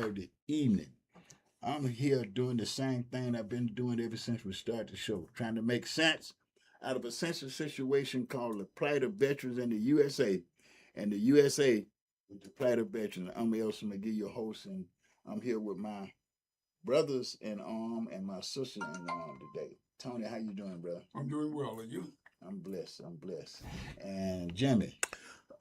Saturday evening. I'm here doing the same thing I've been doing ever since we started the show, trying to make sense out of a sensitive situation called the plight of veterans in the USA. And the USA with the plight of veterans. I'm Eldson McGhee, your host, and I'm here with my brothers in arm and my sister in arm today. Tony, how you doing, bro? I'm doing well, and you? I'm blessed. I'm blessed. And Jimmy.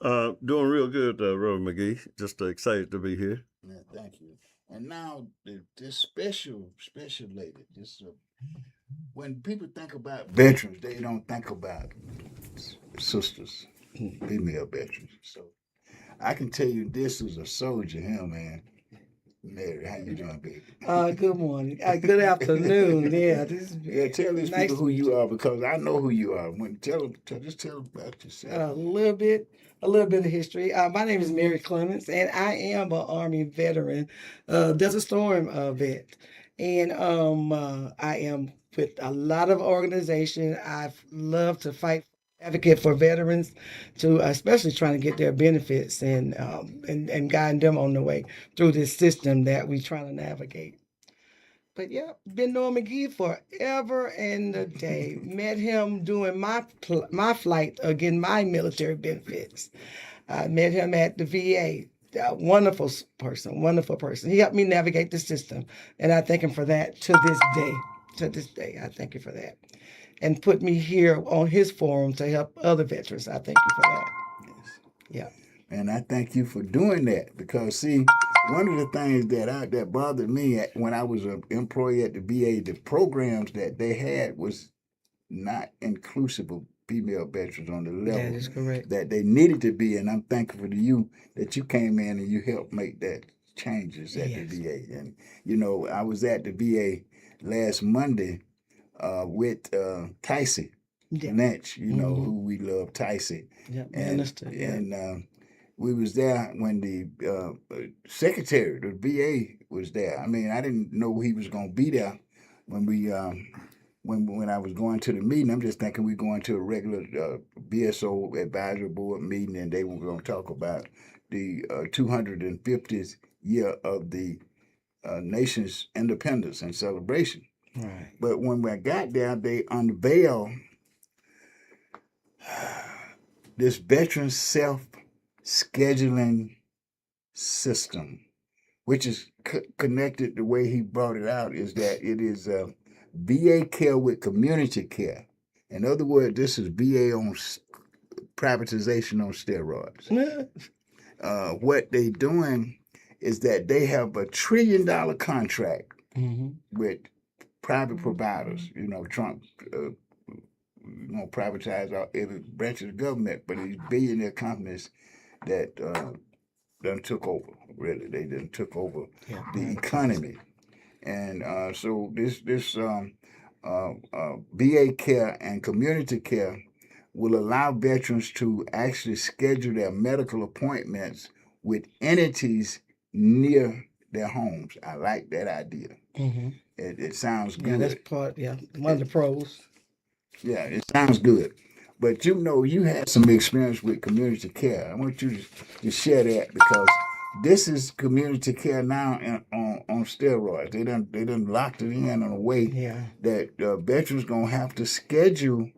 Doing real good, Reverend McGhee. Just excited to be here. Yeah, thank you. And now this special lady. When people think about veterans, they don't think about sisters, female veterans. So I can tell you, this is a soldier here, man. Mary, how you doing, baby? Good morning. Good afternoon. Yeah, this is Yeah, tell these nice people to who meet you you. are because I know who you are. Just tell them about yourself. A little bit of history. My name is Merritt Clements, and I am an Army veteran, Desert Storm vet, and I am with a lot of organization. I've loved to fight, advocate for veterans, to especially trying to get their benefits and guiding them on the way through this system that we trying to navigate. But yeah, been knowing McGhee forever and a day. Met him doing my flight, getting my military benefits. I met him at the VA. Wonderful person, wonderful person. He helped me navigate the system, and I thank him for that to this day. To this day, I thank you for that, and put me here on his forum to help other veterans. I thank you for that. Yes. Yeah. And I thank you for doing that because, see, one of the things that bothered me when I was an employee at the VA, the programs that they had was not inclusive of female veterans on the That level is correct. that they needed to be. And I'm thankful to you that you came in and you helped make that changes at the Yes. VA. And I was at the VA last Monday with Tyson Yeah. Lynch, Mm-hmm. who we love, Tyson, Yeah. and Minister. Yeah. we was there when the secretary of the VA was there. I mean, I didn't know he was going to be there when we when I was going to the meeting. I'm just thinking we going to a regular BSO advisory board meeting, and they were going to talk about the 250th year of the nation's independence and celebration. Right. But when I got there, they unveiled this veteran self scheduling system, which is connected. The way he brought it out is that it is VA care with community care. In other words, this is VA on privatization on steroids. What they doing is that they have $1 trillion contract Mm-hmm. with private providers. Trump privatize every branch of the government, but these billionaire companies that done took over. Really, they done took over Yeah. the economy, and so this VA care and community care will allow veterans to actually schedule their medical appointments with entities near their homes. I like that idea. Mm-hmm. It sounds Yeah, that's good. part. Yeah, one of the pros. Yeah, it sounds good. But you had some experience with community care. I want you to share that because this is community care now on steroids. They done locked it in a way Yeah. that veterans gonna have to schedule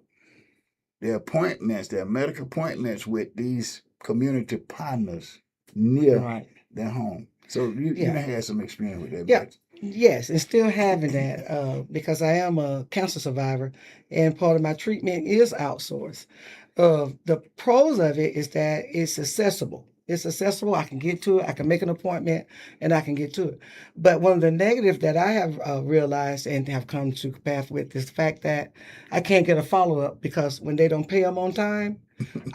their appointments, their medical appointments with these community partners near Right. their home. So you Yeah. done had some experience with that, Yeah. but Yes, and still having that because I am a cancer survivor, and part of my treatment is outsourced. The pros of it is that it's accessible. It's accessible. I can get to it. I can make an appointment, and I can get to it. But one of the negatives that I have realized and have come to path with is the fact that I can't get a follow up because when they don't pay them on time,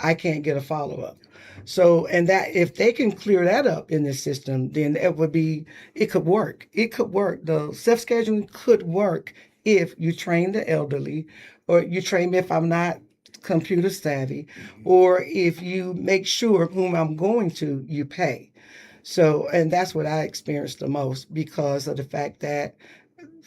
I can't get a follow up. So, and that if they can clear that up in this system, then it could work. It could work. The self scheduling could work if you train the elderly, or you train me if I'm not computer savvy, or if you make sure whom I'm going to, you pay. So, and that's what I experienced the most because of the fact that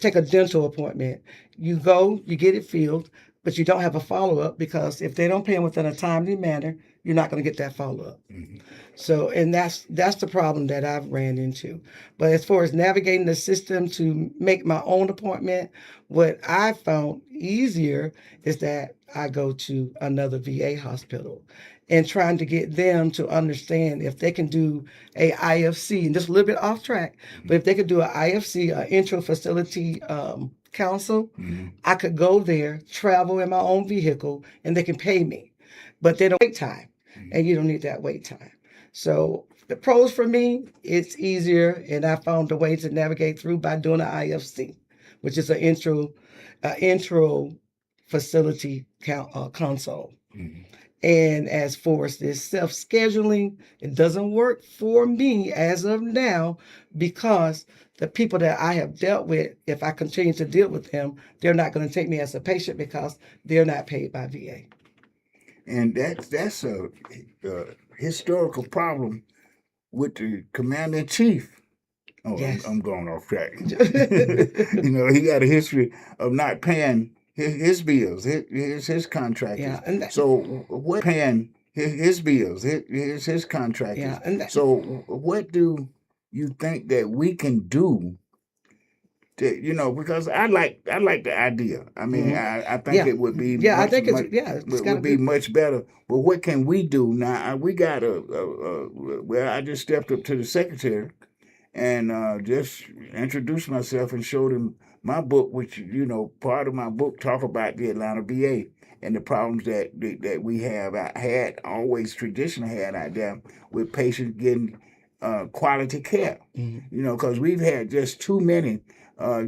take a dental appointment. You go, you get it filled. but you don't have a follow-up because if they don't pay them within a timely manner, you're not going to get that follow-up. Mhm. So, and that's the problem that I've ran into. But as far as navigating the system to make my own appointment, what I found easier is that I go to another VA hospital and trying to get them to understand if they can do a IFC, and just a little bit off track, but if they could do an IFC, an intra-facility council, Mhm. I could go there, travel in my own vehicle, and they can pay me. But they don't wait time, and you don't need that wait time. So the pros for me, it's easier, and I found a way to navigate through by doing an IFC, which is an intro facility console. Mhm. And as far as this self-scheduling, it doesn't work for me as of now because the people that I have dealt with, if I continue to deal with them, they're not going to take me as a patient because they're not paid by VA. And that's a historical problem with the commander in chief. Oh, Yes. I'm going off track. He got a history of not paying his bills, his contractors. Yeah, and So what paying his bills, his contractors. yeah, and So what do you think that we can do? Because I like the idea. I mean, I think yeah, it would be yeah, I much, think much it's got to would be be. much better. But what can we do now? We got well, I just stepped up to the secretary and just introduced myself and showed him my book, which part of my book talk about the Atlanta VA and the problems that we have traditionally had out there with patients getting quality care. Mhm. Because we've had just too many. I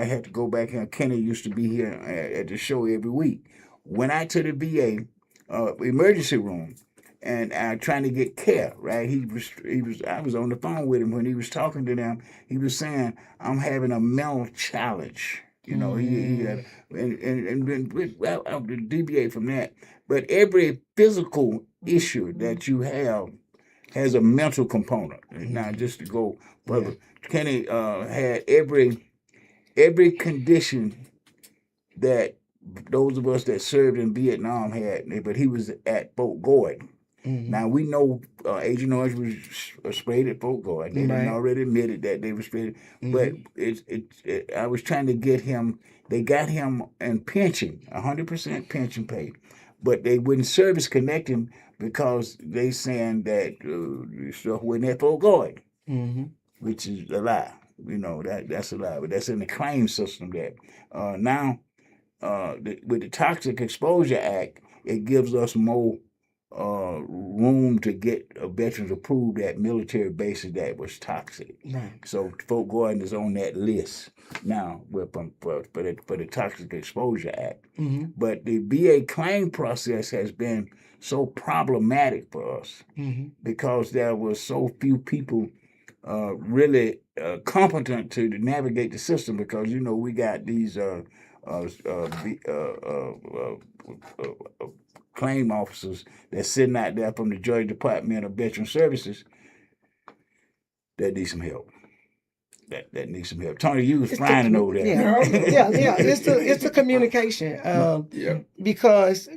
had to go back here. Kenny used to be here at the show every week. Went out to the VA emergency room and trying to get care. Right, I was on the phone with him when he was talking to them. He was saying, "I'm having a mental challenge." He had, well, I'll deviate from that. But every physical issue that you have has a mental component. Now, just to go further, Kenny had every condition that those of us that served in Vietnam had, but he was at Fort Gordon. Mhm. Now we know Agent Orange was sprayed at Fort Gordon. They didn't Right. already admitted that they were sprayed, but I was trying to get him. They got him in pension, 100% pension pay, but they wouldn't service connect him because they saying that stuff wasn't at Fort Gordon, Mhm. which is a lie. That's a lie, but that's in the claim system that now with the Toxic Exposure Act, it gives us more room to get veterans approved at military bases that was toxic. Right. So Fort Gordon is on that list now for the Toxic Exposure Act. Mhm. But the VA claim process has been so problematic for us Mhm. because there were so few people really competent to navigate the system because we got these claim officers that's sitting out there from the Georgia Department of Veteran Services that need some help. That needs some help. Tony, you was flying over there. Yeah. It's the communication. Yeah. Because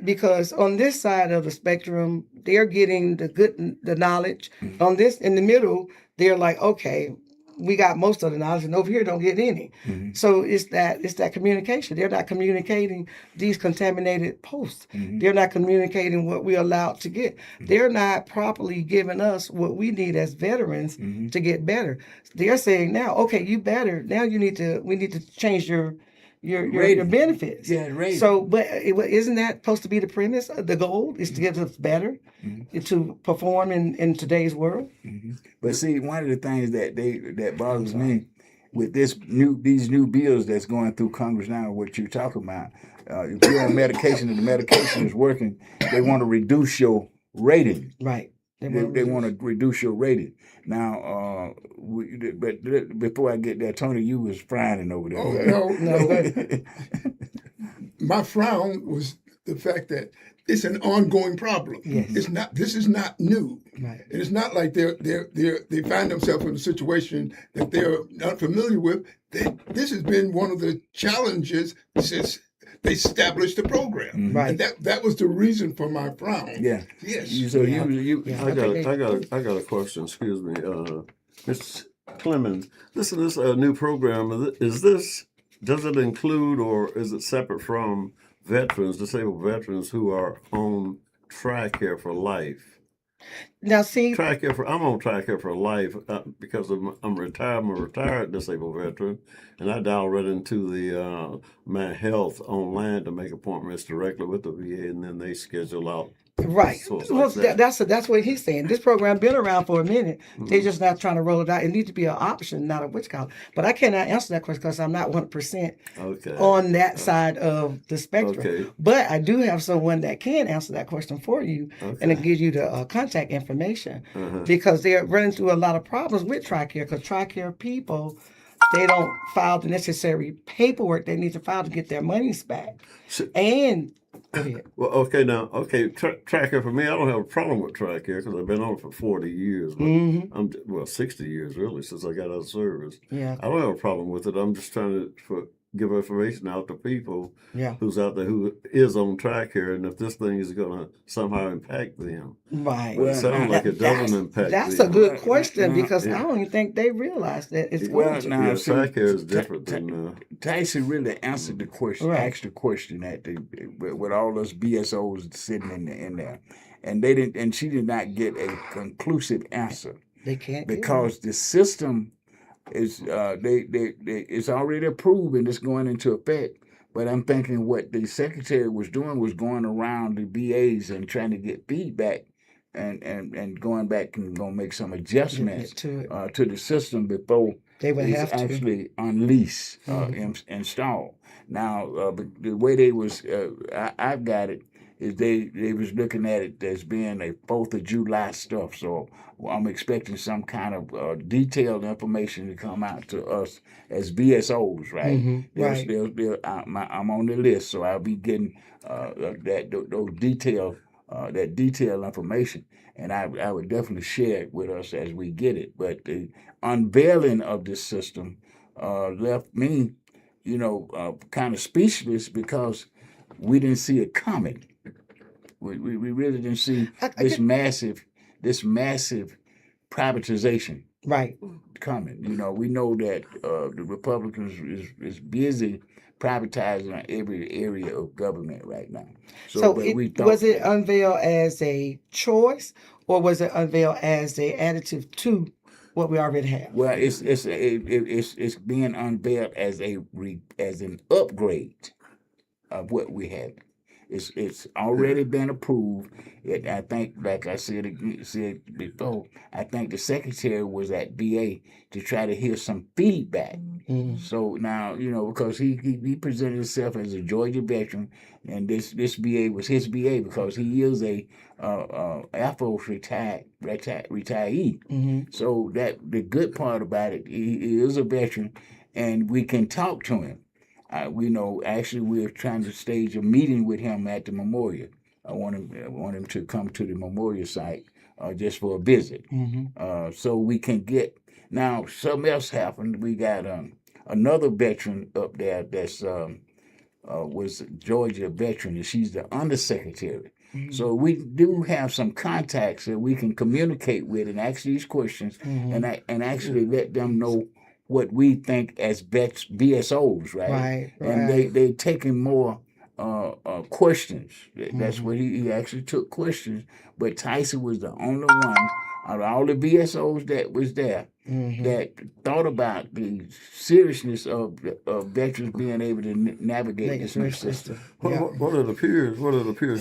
on this side of the spectrum, they're getting the knowledge. Mhm. On this in the middle, they're like, okay, we got most of the knowledge, and over here don't get any. Mhm. So it's that communication. They're not communicating these contaminated posts. Mhm. They're not communicating what we're allowed to get. They're not properly giving us what we need as veterans Mhm. to get better. They're saying now, okay, you better. Now we need to change your Rating. benefits. Yeah, rating. So, but isn't that supposed to be the premise? The goal is to get us better, to perform in today's world. But see, one of the things that bothers me with these new bills that's going through Congress now, what you're talking about, if you're on medication and the medication is working, they want to reduce your rating. Right. They want to reduce your rating. Now, but before I get there, Tony, you was frowning over there. Oh, No, go ahead. My frown was the fact that it's an ongoing problem. Yes. This is not new. Right. And it's not like they find themselves in a situation that they're not familiar with. This has been one of the challenges since they established the program. Mhm. Right. And that was the reason for my frown. Yeah. Yes. So Yeah. you Yeah. I got, think I got a question. Excuse me, Mr. Clemens. This new program. Is this? Does it include or is it separate from disabled veterans who are on TRICARE for life? Now, see, I'm on TRICARE for life because I'm retired. I'm a retired disabled veteran, and I dial right into the my health online to make appointments directly with the VA, and then they schedule out. right. Sorts Well, like that. that's what he's saying. This program been around for a minute. They're Mhm. just not trying to roll it out. It needs to be an option, not a witch count. But I cannot answer that question because I'm not 1% Okay. on that side of the spectrum. Okay. But I do have someone that can answer that question for you and Okay. give you the contact information Uh-huh. because they're running through a lot of problems with TRICARE because TRICARE people, they don't file the necessary paperwork they need to file to get their monies back. So, And go ahead. well, okay. TRICARE for me, I don't have a problem with TRICARE because I've been on it for 40 years. But Mm-hmm. 60 years really since I got out of service. Yeah. I don't have a problem with it. I'm just trying to give information out to people Yeah. who's out there who is on TRICARE, and if this thing is going to somehow impact them. Right. But it sounds like it doesn't impact That's them. a good question Now- because I Yeah. don't even think they realize that it's Well, going to. now- Yeah, see, TRICARE is different than. Tyson really answered the question, Right. asked the question with all those BSOs sitting in there, and they didn't, and she did not get a conclusive answer They can't get because the system is it's already approved and it's going into effect. But I'm thinking what the secretary was doing was going around the BAs and trying to get feedback. And going back and gonna make some adjustments to it. to the system before They would it's have to. actually unleashed, installed. Now, the way they was, I've got it, is they was looking at it as being a 4th of July stuff. So I'm expecting some kind of detailed information to come out to us as BSOs, right? Mm-hmm. Right. I'm on the list, so I'll be getting that detailed information, and I would definitely share it with us as we get it. But the unveiling of this system left me, kind of speechless because we didn't see it coming. We really didn't see I this get- massive privatization Right. coming. We know that the Republicans is busy privatizing every area of government right now. So but was it unveiled as a choice or was it unveiled as a additive to what we already have? Well, it's being unveiled as an upgrade of what we have. It's already been approved. I think, like I said before, I think the secretary was at VA to try to hear some feedback. Mm. So now, because he presented himself as a Georgia veteran, and this VA was his VA because he is a Air Force retired retiee. Mm-hmm. So that the good part about it, he is a veteran, and we can talk to him. Actually, we're trying to stage a meeting with him at the memorial. I want him to come to the memorial site just for a visit, so we can get. Now, something else happened. We got another veteran up there that's was a Georgia veteran, and she's the undersecretary. Mm-hmm. So we do have some contacts that we can communicate with and ask these questions, Mm-hmm. and actually let them know what we think as BSOs, right? Right. And they taking more questions. That's Mm-hmm. what he actually took questions. But Tyson was the only one out of all the BSOs that was there Mm-hmm. that thought about the seriousness of veterans being able to navigate this new system. Yeah. What it appears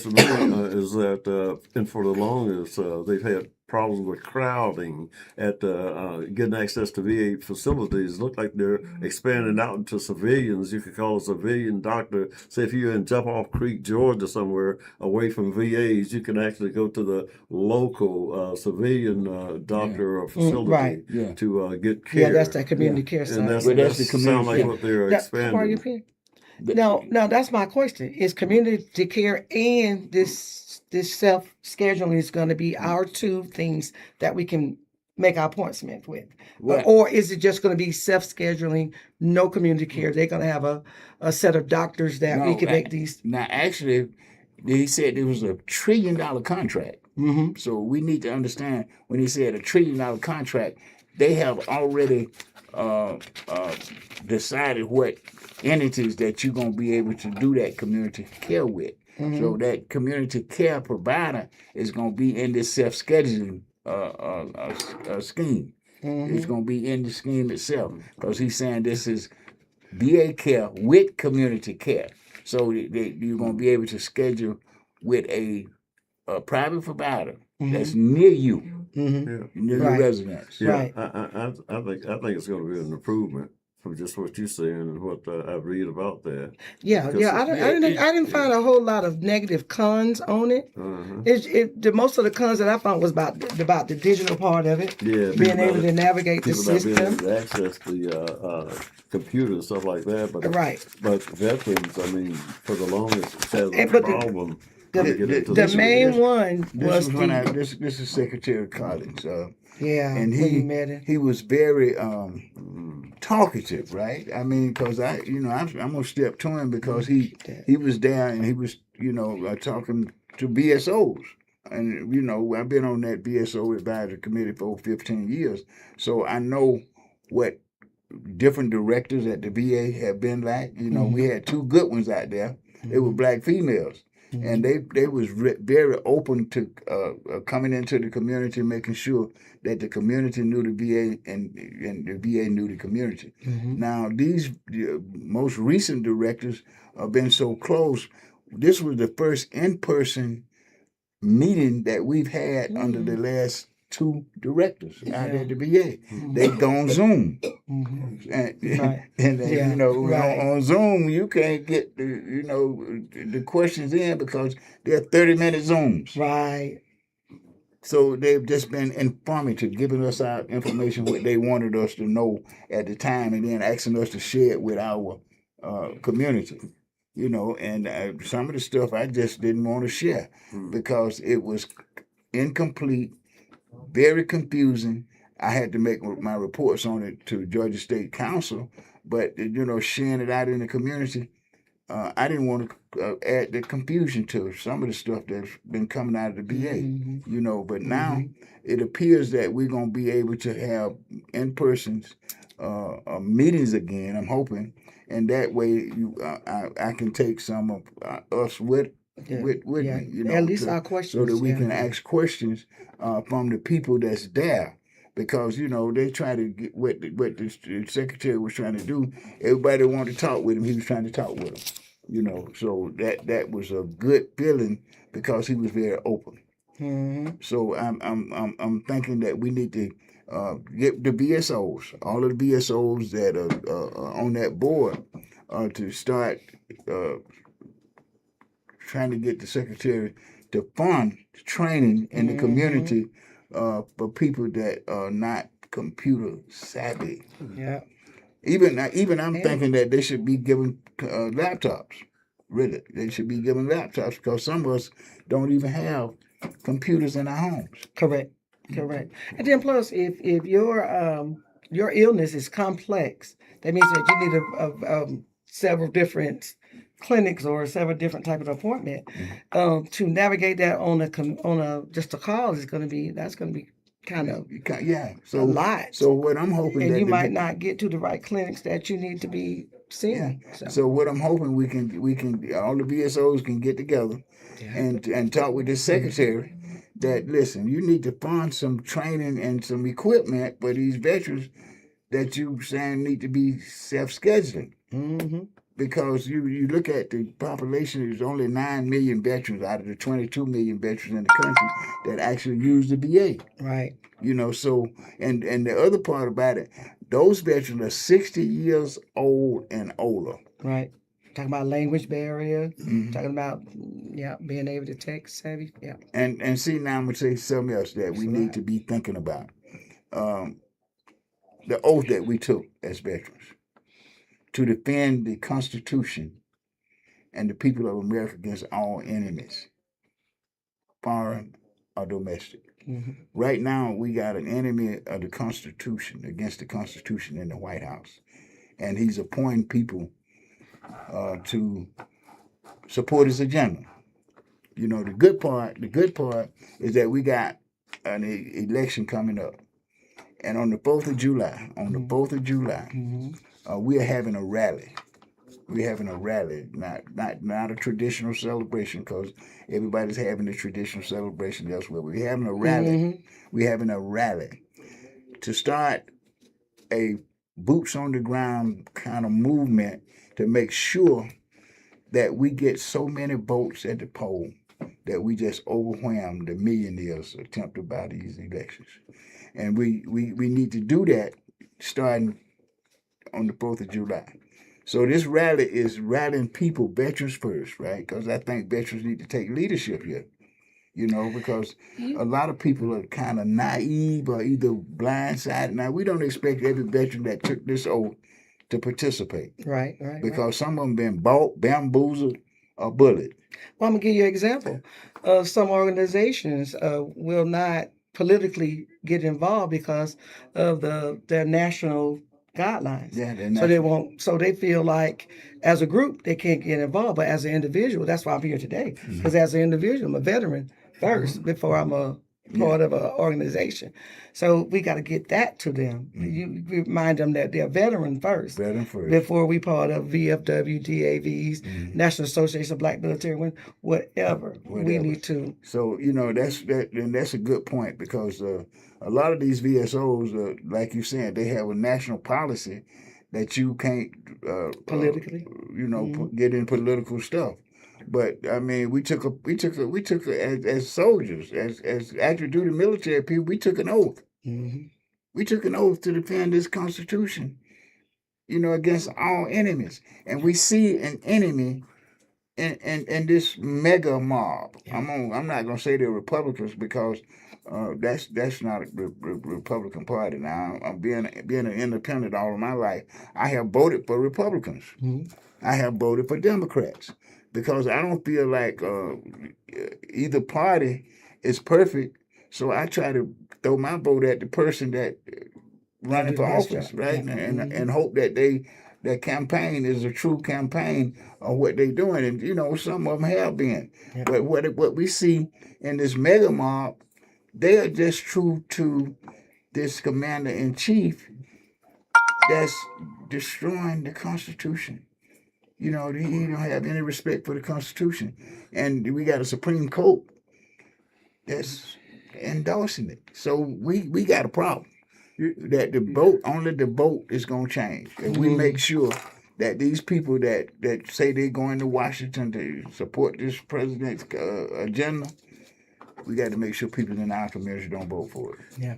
to me is that, and for the longest, they've had problems with crowding at getting access to VA facilities. Look like they're expanding out into civilians. You could call a civilian doctor. Say if you're in Jump Off Creek, Georgia, somewhere away from VAs, you can actually go to the local civilian doctor or facility Right. Yeah. to get care. Yeah, that's that community care side. And that's Well, that's the the community sound like care. what they're Now, expanding. Now that's my question. Is community care and this self scheduling is going to be our two things that we can make our appointments with? Well, Or is it just going to be self-scheduling, no community care? They're going to have a set of doctors that we no, can make these. now actually, he said it was a $1 trillion contract. Mm-hmm. So we need to understand when he said $1 trillion contract, they have already uh, uh, decided what entities that you're going to be able to do that community care with. So that community care provider is going to be in this self-scheduling scheme. It's going to be in the scheme itself because he's saying this is VA care with community care. So you're going to be able to schedule with a private provider that's near you, Mm-hmm. Yeah. near your Right. residence. Yeah, Right. I think it's going to be an improvement from just what you're saying and what I read about that. Yeah, Because yeah. I didn't find a whole lot of negative cons on it. The most of the cons that I found was about the digital part of it, Yeah, being able to navigate the people not being able system. to access the computer and stuff like that. Right. But veterans, I mean, for the longest, has a But problem trying to get into the the main system. one This was was when the this is Secretary Collins, yeah. and when you met him. he was very talkative, right? I mean, because I'm gonna step to him because he was there and he was talking to BSOs. And I've been on that BSO advisory committee for over 15 years, so I know what different directors at the VA have been like. We had two good ones out there. They were black females, and they was very open to coming into the community, making sure that the community knew the VA and the VA knew the community. Now these most recent directors have been so close. This was the first in-person meeting that we've had under the last two directors out at the VA. They've gone Zoom. And, Right. and Yeah, right. on Zoom you can't get the questions in because they're 30-minute Zooms. Right. So they've just been informative, giving us our information what they wanted us to know at the time, and then asking us to share it with our community. And some of the stuff I just didn't want to share because it was incomplete, very confusing. I had to make my reports on it to Georgia State Council, but sharing it out in the community, I didn't want to add the confusion to some of the stuff that's been coming out of the VA. But now it appears that we're going to be able to have in-person meetings again. I'm hoping, and that way I can take some of us with me, At least our questions, so that we yeah. can ask questions from the people that's there. Because they try to get what the secretary was trying to do. Everybody wanted to talk with him. He was trying to talk with them. So that was a good feeling because he was very open. So I'm thinking that we need to get the BSOs, all of the BSOs that are on that board, to start trying to get the secretary to fund training in the community for people that are not computer savvy. Yeah. Even I'm thinking that they should be given laptops. Really, they should be given laptops because some of us don't even have computers in our homes. Correct. And then plus, if your illness is complex, that means that you need several different clinics or several different type of appointment. To navigate that on just a call is going to be kind of So a lot. So what I'm hoping and that you might not get to the right clinics that you need to be seen. So what I'm hoping we can all the VSOs can get together and talk with the secretary that listen, you need to fund some training and some equipment for these veterans that you saying need to be self-scheduling. Because you look at the population, there's only 9 million veterans out of the 22 million veterans in the country that actually use the VA. Right. So and the other part about it, those veterans are 60 years old and older. Right. Talking about language barrier, talking about being able to tech savvy. Yeah. And see, now I'm gonna say something else that we need to be thinking about. The oath that we took as veterans to defend the Constitution and the people of America against all enemies, foreign or domestic. Mm-hmm. Right now, we got an enemy of the Constitution, against the Constitution in the White House. And he's appointing people to support his agenda. You know, the good part is that we got an election coming up. And on the 4th of July, we are having a rally. We're having a rally, not a traditional celebration, because everybody's having a traditional celebration elsewhere. We're having a rally. Mm-hmm. We're having a rally to start a boots on the ground kind of movement to make sure that we get so many votes at the poll that we just overwhelm the millionaires attempted by these elections. And we need to do that starting on the 4th of July. So this rally is rallying people, veterans first, right? Because I think veterans need to take leadership here, you know, because a lot of people are kind of naive or either blindsided. Now, we don't expect every veteran that took this oath to participate. Right. Because some of them been bought, bamboozled, or bullied. Well, I'm going to give you an example. Some organizations will not politically get involved because of their national guidelines. Yeah, So they won't. So they feel like, as a group, they can't get involved. But as an individual, that's why I'm here today. Because as an individual, I'm a veteran first before I'm a part of an organization. So we got to get that to them. You remind them that they're veteran first. Before we part of VFW, DAVs, National Association of Black Military Women, whatever. We need to. So, you know, that's a good point, because a lot of these VSOs, like you said, they have a national policy that you can't politically, get in political stuff. But I mean, we took as soldiers, as active duty military people, we took an oath. Mm-hmm. We took an oath to defend this Constitution, you know, against all enemies. And we see an enemy in this mega mob. Yeah. I'm not gonna say they're Republicans, because that's not the Republican Party. Now, I'm being an independent all of my life. I have voted for Republicans. Mm-hmm. I have voted for Democrats, because I don't feel like either party is perfect. So I try to throw my vote at the person that running for office, right? Yeah. And hope that their campaign is a true campaign of what they're doing. And, you know, some of them have been. Yeah. But what we see in this mega mob, they are just true to this commander-in-chief that's destroying the Constitution. You know, he don't have any respect for the Constitution. And we got a Supreme Court that's endorsing it. So we got a problem. That only the vote is going to change. If we make sure that these people that say they're going to Washington to support this president's agenda, we got to make sure people in our community don't vote for it. Yeah.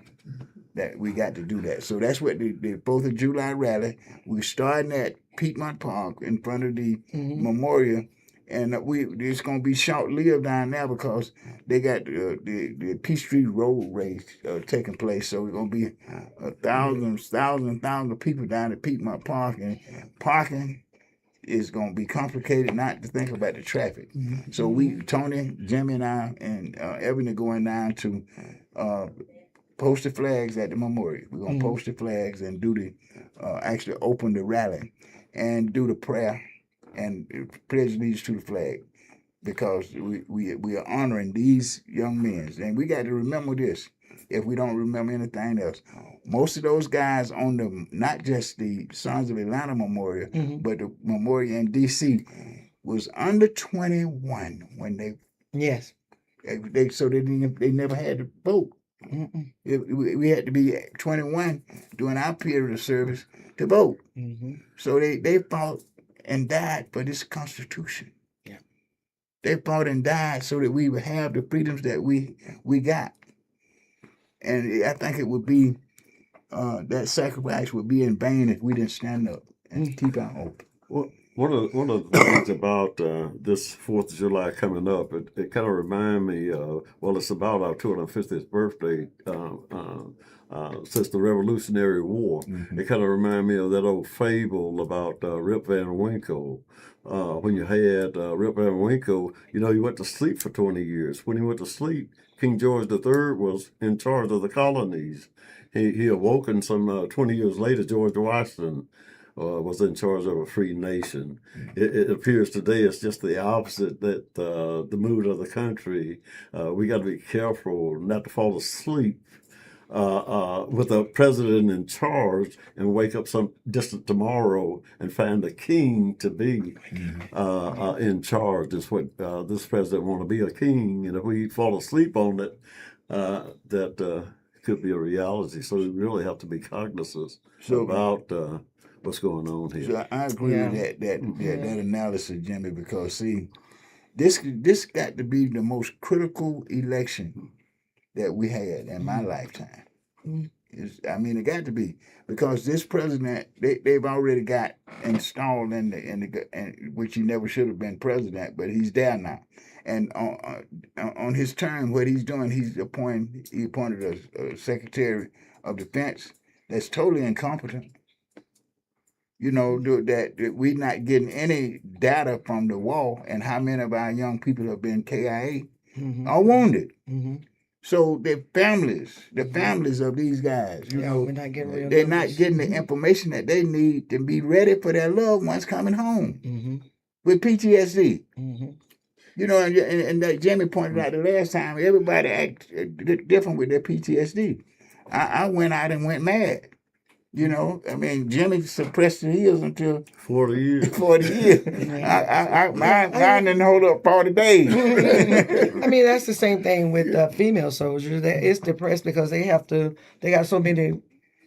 That we got to do that. So that's what the 4th of July rally. We're starting at Piedmont Park in front of the memorial, and it's going to be short-lived down there, because they got the Peachtree Road race taking place. So it's going to be thousands of people down at Piedmont Park, and parking is going to be complicated, not to think about the traffic. So Tony, Jimmy, and I, and Evan are going down to post the flags at the memorial. We're going to post the flags and do actually open the rally and do the prayer and pledge allegiance to the flag, because we are honoring these young men. And we got to remember this, if we don't remember anything else. Most of those guys on not just the Sons of Atlanta Memorial, but the memorial in D.C. was under 21 when they they never had to vote. We had to be 21 during our period of service to vote. So they fought and died for this Constitution. Yeah. They fought and died so that we would have the freedoms that we got. And I think it would be that sacrifice would be in vain if we didn't stand up and keep our oath. One of the things about this 4th of July coming up, it kind of remind me, well, it's about our 250th birthday since the Revolutionary War. It kind of remind me of that old fable about Rip Van Winkle. When you had Rip Van Winkle, you know, he went to sleep for 20 years. When he went to sleep, King George III was in charge of the colonies. He awoke, and some 20 years later, George Washington was in charge of a free nation. It appears today it's just the opposite, that the mood of the country, we got to be careful not to fall asleep with a president in charge and wake up some distant tomorrow and find a king to be in charge. Is what this president want to be, a king, and if we fall asleep on it, that could be a reality. So we really have to be cognizant about what's going on here. So I agree Yeah. with that analysis, Jimmy, because see, this got to be the most critical election that we had in my lifetime. I mean, it got to be, because this president, they've already got installed in which he never should have been president, but he's there now. And on his term, what he's doing, he appointed a Secretary of Defense that's totally incompetent. You know, that we're not getting any data from the war and how many of our young people have been KIA or wounded. So the families of these guys, you know, we're not getting real they're numbers. not getting the information that they need to be ready for their loved ones coming home with PTSD. You know, and like Jimmy pointed out the last time, everybody act different with their PTSD. I went out and went mad. You know, I mean, Jimmy suppressed the heels until 40 years. 40 years. Mine didn't hold up 40 days. I mean, that's the same thing with female soldiers. That it's depressed because they got so many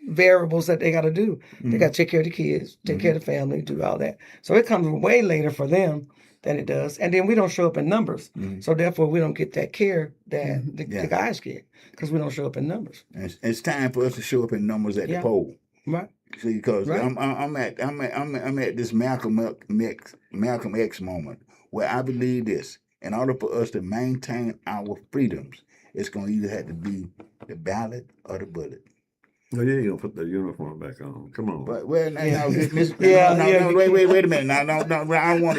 variables that they got to do. They got to take care of the kids, take care of the family, do all that. So it comes way later for them than it does. And then we don't show up in numbers. So therefore, we don't get that care that the guys get, because we don't show up in numbers. It's time for us to show up in numbers at the poll. Right. See, because I'm at this Malcolm X moment where I believe this: in order for us to maintain our freedoms, it's going to either have to be the ballot or the bullet. No, you ain't gonna put the uniform back on. Come on. But wait a minute. Now, no, I don't want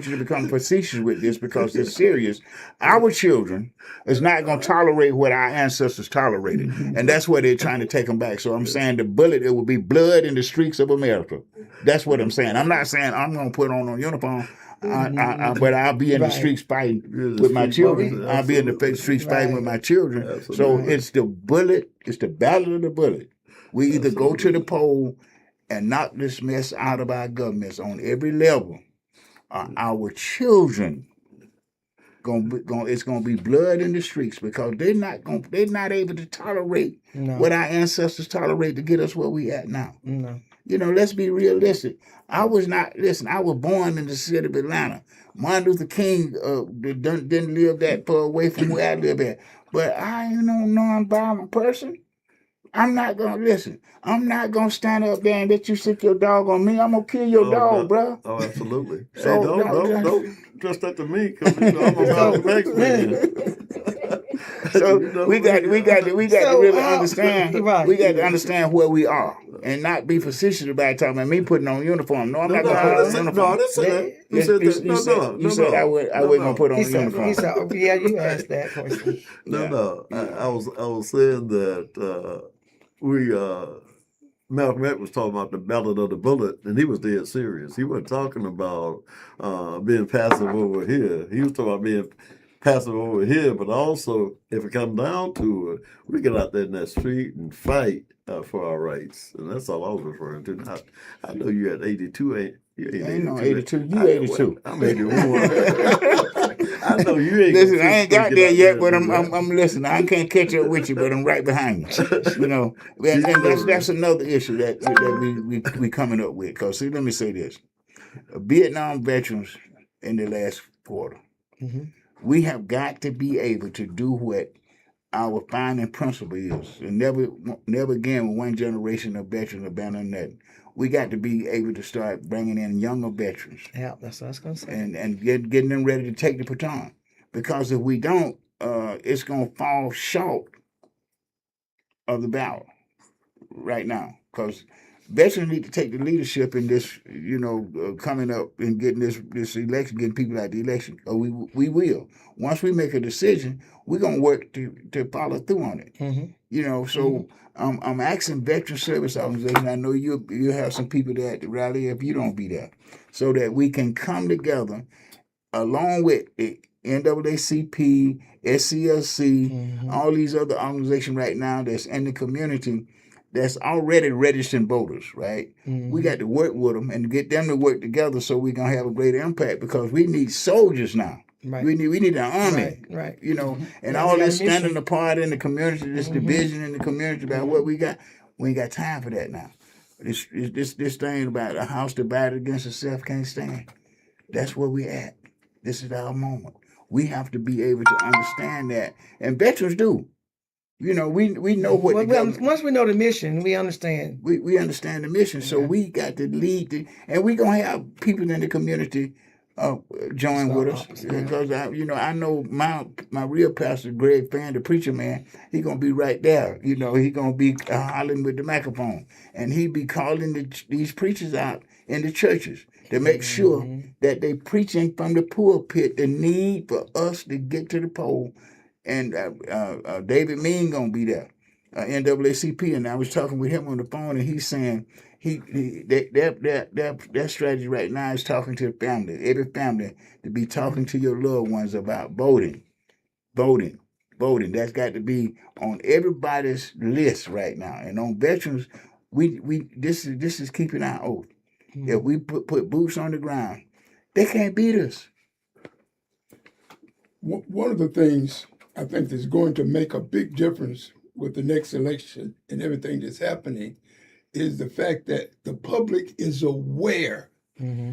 you to become facetious with this, because it's serious. Our children is not going to tolerate what our ancestors tolerated, and that's where they're trying to take them back. So I'm saying the bullet, it will be blood in the streets of America. That's what I'm saying. I'm not saying I'm going to put on a uniform. But I'll be in the streets fighting with my children. I'll be in the streets fighting with my children. Absolutely. So it's the bullet, it's the battle of the bullet. We either go to the poll and knock this mess out of our governments on every level, or our children it's gonna be blood in the streets, because they're not able to tolerate what our ancestors tolerate to get us where we at now. No. You know, let's be realistic. I was born in the city of Atlanta. Martin Luther King didn't live that far away from where I live at. But I ain't no non-violent person. I'm not going to stand up there and let you sick your dog on me. I'm going to kill your dog, bro. Oh, absolutely. So, Don't just that to me, because I'm about the next man. So we got to really understand. Right. We got to understand where we are and not be facetious about talking about me putting on a uniform. No, I'm not going to put on a uniform. You said I wasn't going to put on a uniform. He said, yeah, you asked that question. I was saying that Malcolm X was talking about the ballot of the bullet, and he was dead serious. He wasn't talking about being passive over here. He was talking about being passive over here, but also, if it comes down to it, we get out there in that street and fight for our rights. And that's all I was referring to. I know you're at 82. You ain't no 82. You 82. I'm 81. I know you ain't. Listen, I ain't got there yet, but I'm listening. I can't catch up with you, but I'm right behind you. You know, and that's another issue that we coming up with. Because see, let me say this: Vietnam veterans in the last quarter, we have got to be able to do what our founding principle is, and never again will one generation of veterans abandon that. we got to be able to start bringing in younger veterans Yeah, that's what I was gonna say. and getting them ready to take the baton. Because if we don't, it's gonna fall short of the battle right now. Because veterans need to take the leadership in this, coming up and getting this election, getting people out the election. Or we will. Once we make a decision, we're gonna work to follow through on it. Mm-hmm. So I'm asking veteran service organizations. I know you have some people there at the rally if you don't be there, so that we can come together along with the NAACP, SCLC, all these other organizations right now that's in the community that's already registered voters, right? We got to work with them and get them to work together so we can have a greater impact, because we need soldiers now. Right. We need an army, Right. and Yeah, all we got a this standing mission. apart in the community, this division in the community about what we got. We ain't got time for that now. This thing about a house divided against itself can't stand. That's where we at. This is our moment. We have to be able to understand that, and veterans do. We know what Well, the government. once we know the mission, we understand. We understand the mission, so we got to lead, and we gonna have people in the community join with us, because I know my real pastor Greg Fan, the preacher man, he gonna be right there. He gonna be hollering with the microphone, and he be calling these preachers out in the churches to make sure that they preaching from the pulpit the need for us to get to the poll. And David Mean gonna be there, NAACP, and I was talking with him on the phone, and he's saying their strategy right now is talking to the family, every family, to be talking to your loved ones about voting. That's got to be on everybody's list right now, and on veterans, this is keeping our oath. If we put boots on the ground, they can't beat us. One of the things I think that's going to make a big difference with the next election and everything that's happening is the fact that the public is aware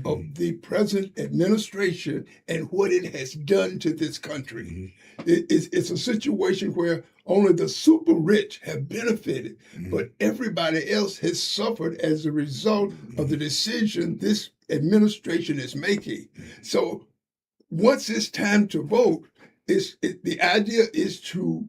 of the present administration and what it has done to this country. It's a situation where only the super rich have benefited, but everybody else has suffered as a result of the decision this administration is making. So once it's time to vote, the idea is to,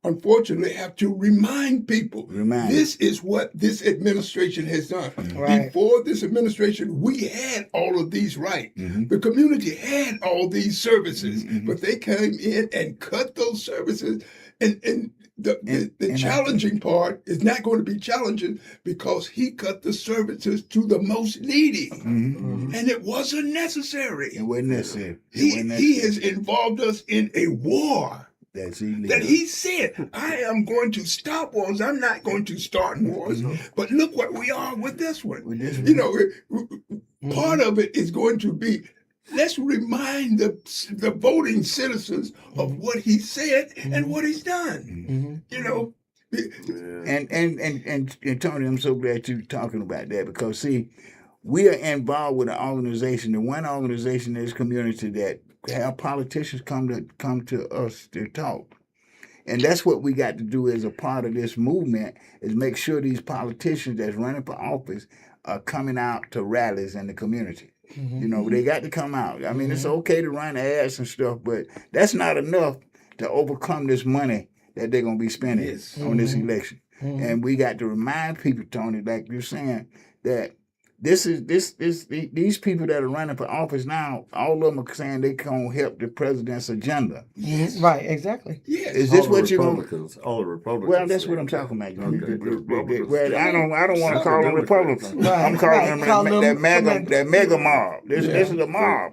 unfortunately, have to remind people this is what this administration has done. Right. Before this administration, we had all of these rights. The community had all these services, but they came in and cut those services. And the challenging part is not going to be challenging because he cut the services to the most needy. And it wasn't necessary. It wasn't necessary. He has involved us in a war. That's illegal. That he said, I am going to stop wars. I'm not going to start wars. But look what we are with this one. Part of it is going to be, let's remind the voting citizens of what he said and what he's done. And Tony, I'm so glad you're talking about that, because see, we are involved with an organization, the one organization in this community that have politicians come to us to talk. And that's what we got to do as a part of this movement, is make sure these politicians that's running for office are coming out to rallies in the community. They got to come out. I mean, it's okay to run ads and stuff, but that's not enough to overcome this money that they're going to be spending on this election. And we got to remind people, Tony, like you're saying, that these people that are running for office now, all of them are saying they can help the president's agenda. Right, exactly. Yes. Is this All what the you're going? Republicans, all the Republicans. Well, that's what I'm talking about. Republicans. I don't want to call them Republicans. Right, I'm calling right. them Call that mega mob. This is a mob.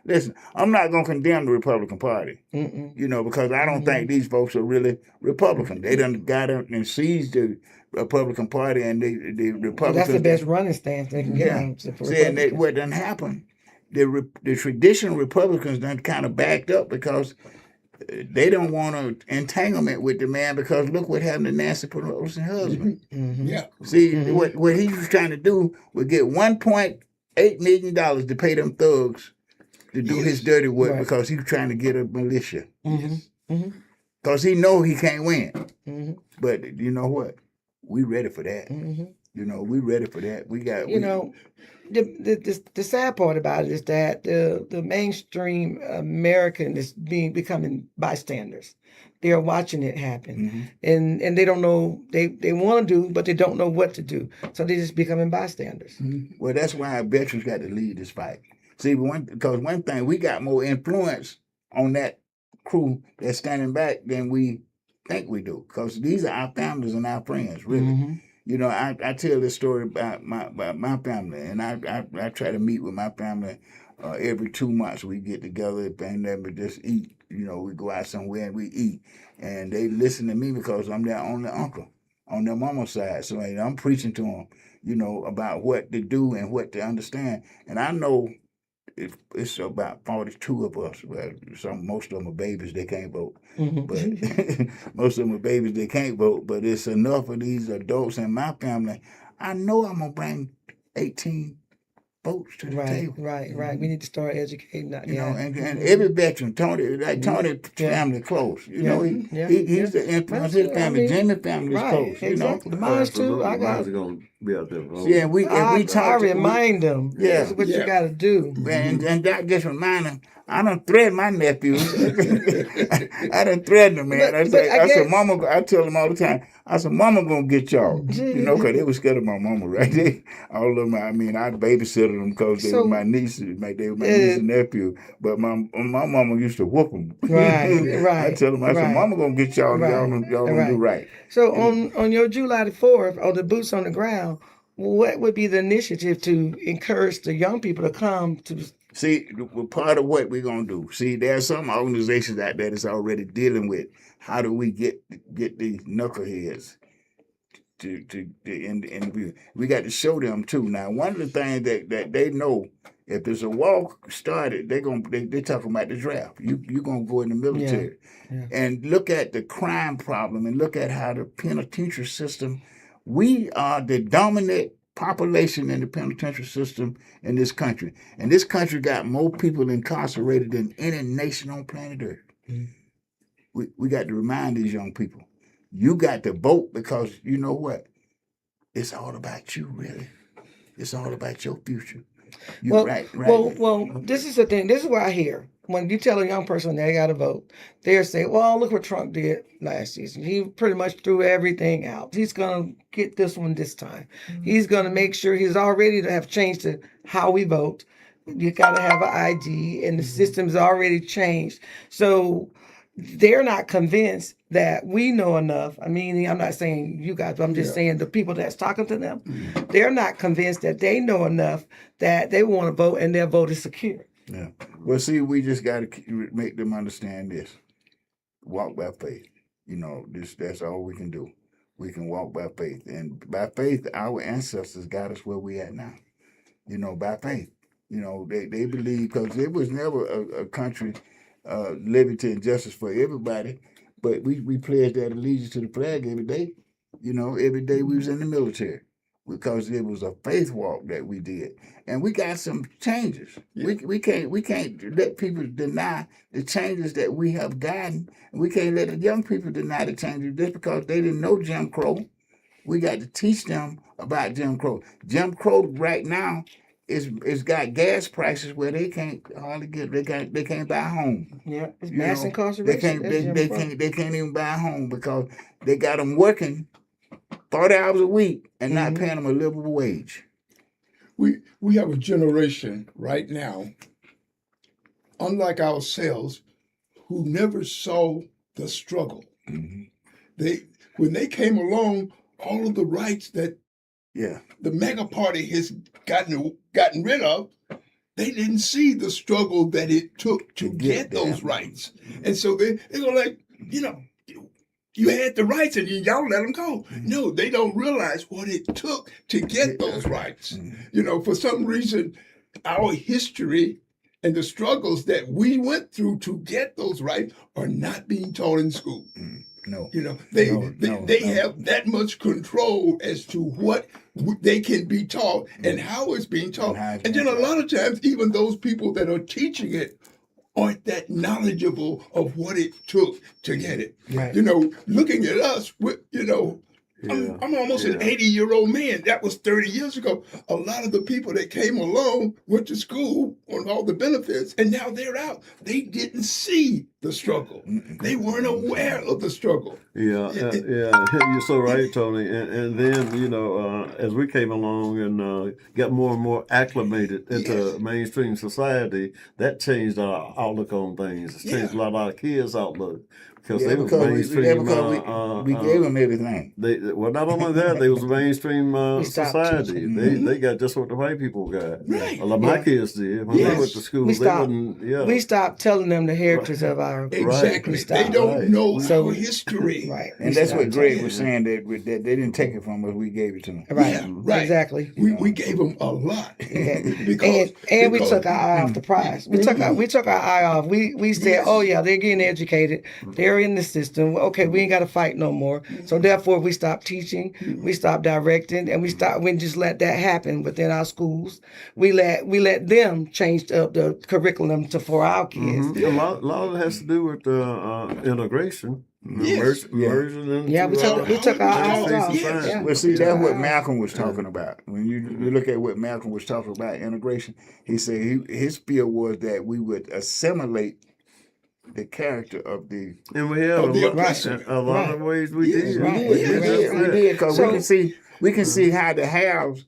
Listen, I'm not going to condemn the Republican Party. Because I don't think these folks are really Republican. They done got up and seized the Republican Party, and the Republicans. That's the best running stance they can get on. See, and what done happened, the traditional Republicans done kind of backed up, because they don't want an entanglement with the man, because look what happened to Nancy Pelosi's husband. Yeah. See, what he was trying to do was get $1.8 million to pay them thugs to do his dirty work, because he was trying to get a militia. Because he know he can't win. But you know what? We ready for that. You know, we ready for that. We got You know, the sad part about it is that the mainstream American is becoming bystanders. They are watching it happen, and they don't know they want to do, but they don't know what to do. So they just becoming bystanders. Well, that's why our veterans got to lead this fight. See, because one thing, we got more influence on that crew that's standing back than we think we do. Because these are our families and our friends, really. You know, I tell this story about my family, and I try to meet with my family every 2 months. We get together and then we just eat. You know, we go out somewhere and we eat. And they listen to me because I'm their only uncle on their mama's side. So I'm preaching to them, you know, about what to do and what to understand. And I know it's about 42 of us. Well, most of them are babies, they can't vote. But most of them are babies, they can't vote. But it's enough of these adults in my family. I know I'm going to bring 18 votes to the table. Right. We need to start educating that. You know, and every veteran, Tony family close. You know, he's the influence. His family, Jimmy family is close. Exactly. You know, Mine's too. I got. Gonna be out there. Yeah, we talk. I remind them. Yeah. This is what you got to do. And that just remind them. I done threatened my nephews. I done threatened them, man. I said, Mama. I tell them all the time. I said, Mama gonna get y'all. You know, because they was scared of my mama, right? All of them. I mean, I babysitted them because they were my nieces. They were my niece and nephew. But my mama used to whoop them. Right. I tell them, I said, Mama gonna get y'all. Y'all gonna do right. So on your July the 4th, on the boots on the ground, what would be the initiative to encourage the young people to come to? See, part of what we're going to do. See, there are some organizations out there that's already dealing with how do we get these knuckleheads to interview. We got to show them too. Now, one of the things that they know, if there's a war started, they talking about the draft. You're going to go in the military. Yeah. And look at the crime problem and look at how the penitentiary system, we are the dominant population in the penitentiary system in this country. And this country got more people incarcerated than any nation on planet Earth. We got to remind these young people, you got to vote because you know what? It's all about you, really. It's all about your future. Right. Well, this is the thing. This is what I hear. When you tell a young person they got to vote, they're saying, well, look what Trump did last season. He pretty much threw everything out. He's going to get this one this time. He's going to make sure he's already to have changed to how we vote. You got to have an ID, and the system's already changed. So they're not convinced that we know enough. I mean, I'm not saying you guys, but I'm just saying the people that's talking to them, they're not convinced that they know enough that they want to vote and their vote is secure. Yeah. Well, see, we just got to make them understand this. Walk by faith. You know, that's all we can do. We can walk by faith. And by faith, our ancestors got us where we at now. You know, by faith. You know, they believe, because it was never a country liberty and justice for everybody, but we pledged that allegiance to the flag every day. You know, every day we was in the military because it was a faith walk that we did, and we got some changes. Yeah. We can't let people deny the changes that we have gotten. We can't let the young people deny the changes just because they didn't know Jim Crow. We got to teach them about Jim Crow. Jim Crow right now it's got gas prices where they can't hardly they can't buy a home. Yeah, it's mass incarceration. They can't even buy a home because they got them working 40 hours a week and not paying them a livable wage. We have a generation right now, unlike ourselves, who never saw the struggle. When they came along, all of the rights that the mega party has gotten rid of, they didn't see the struggle that it took to get those rights. And so they go like, you had the rights and y'all let them go. No, they don't realize what it took to get those rights. For some reason, our history and the struggles that we went through to get those rights are not being taught in school. No. They have that much control as to what they can be taught and how it's being taught. And then a lot of times, even those people that are teaching it aren't that knowledgeable of what it took to get it. Right. Looking at us, Yeah. I'm almost an Yeah. 80-year-old man. That was 30 years ago. A lot of the people that came along went to school on all the benefits, and now they're out. They didn't see the struggle. They weren't aware of the struggle. Yeah, It- yeah, you're so right, Tony. And then, as we came along and got more and more acclimated into Yes. mainstream society, that changed our outlook on things. It changed a lot of our kids' outlook because Yeah, they was because mainstream. we gave them everything. Well, not only that, they was mainstream We stopped society. teaching. They got just what the white people got. Right. A lot of my Yeah. kids did when they Yes. went to school. We They stopped. wouldn't. Yeah, We stopped telling them the heritage of our Exactly. We They stopped. don't Right. know So- our history. Right. And We that's what stopped Greg telling was saying, that they didn't take it from us, we gave it to them. them. Right. Yeah, right. Exactly. We gave them a lot. Yeah. because And we took our eye off the prize. We took our eye off. We said, Yes. oh yeah, they're getting educated. They're in the system. Okay, we ain't got to fight no more. So therefore, we stopped teaching. We stopped directing, and we just let that happen within our schools. We let them change up the curriculum for our kids. A lot of it has to do with integration. Yes. Immersion into, Yeah, we took our eyes mainstream off. society. Yeah. Well, see, that's what Wow. Malcolm was talking about. When you look at what Malcolm was talking about, integration, he said his field was that we would assimilate the character of the. And we have Of the a lot, oppressor. a lot of ways we Yes, did. right. We Yeah, did, because So- we can see how the haves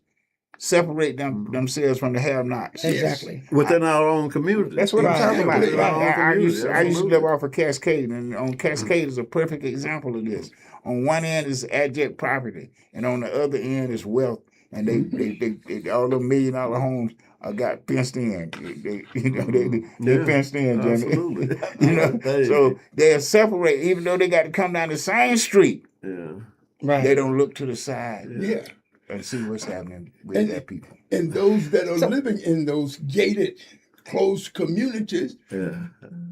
separate themselves from the have-nots. Exactly. Within our own community. That's what Right. I'm talking about. Within our own I used community, to live off of Cascade, and on Cascade is a perfect example of this. On one end is abject poverty, and on the other end is wealth. And they all the $1 million homes got fenced in. They fenced in, Jimmy. Absolutely. So they're separate, even though they got to come down the same street. Yeah. Right. They don't look to the side Yeah. and see what's happening with And- their people. And those that are living in those gated, closed communities, Yeah.